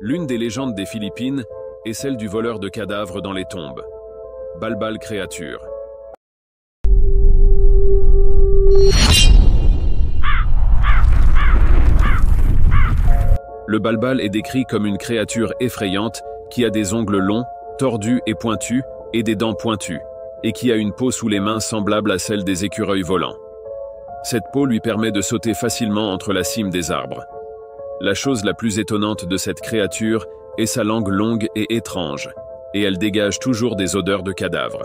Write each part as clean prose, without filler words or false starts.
L'une des légendes des Philippines est celle du voleur de cadavres dans les tombes. Balbal créature. Le balbal est décrit comme une créature effrayante qui a des ongles longs, tordus et pointus, et des dents pointues, et qui a une peau sous les mains semblable à celle des écureuils volants. Cette peau lui permet de sauter facilement entre la cime des arbres. La chose la plus étonnante de cette créature est sa langue longue et étrange, et elle dégage toujours des odeurs de cadavres.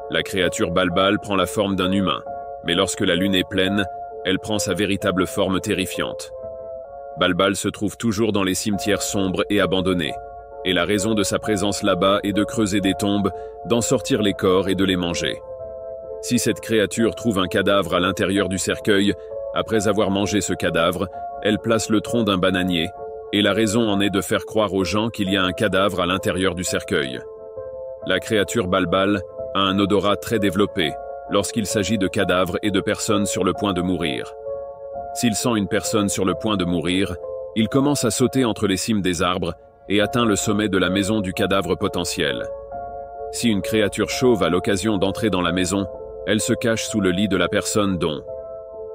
La créature balbal prend la forme d'un humain, mais lorsque la lune est pleine, elle prend sa véritable forme terrifiante. Balbal se trouve toujours dans les cimetières sombres et abandonnés, et la raison de sa présence là-bas est de creuser des tombes, d'en sortir les corps et de les manger. Si cette créature trouve un cadavre à l'intérieur du cercueil, après avoir mangé ce cadavre, elle place le tronc d'un bananier, et la raison en est de faire croire aux gens qu'il y a un cadavre à l'intérieur du cercueil. La créature balbal a un odorat très développé lorsqu'il s'agit de cadavres et de personnes sur le point de mourir. S'il sent une personne sur le point de mourir, il commence à sauter entre les cimes des arbres et atteint le sommet de la maison du cadavre potentiel. Si une créature chauve a l'occasion d'entrer dans la maison, elle se cache sous le lit de la personne dont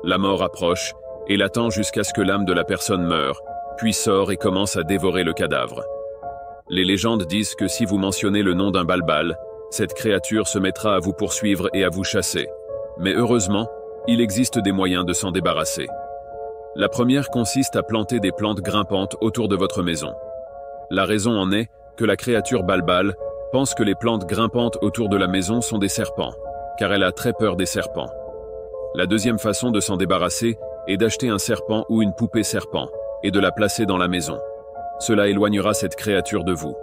la mort approche et l'attend jusqu'à ce que l'âme de la personne meure, puis sort et commence à dévorer le cadavre. Les légendes disent que si vous mentionnez le nom d'un balbal, cette créature se mettra à vous poursuivre et à vous chasser. Mais heureusement, il existe des moyens de s'en débarrasser. La première consiste à planter des plantes grimpantes autour de votre maison. La raison en est que la créature balbal pense que les plantes grimpantes autour de la maison sont des serpents, car elle a très peur des serpents. La deuxième façon de s'en débarrasser est d'acheter un serpent ou une poupée serpent et de la placer dans la maison. Cela éloignera cette créature de vous.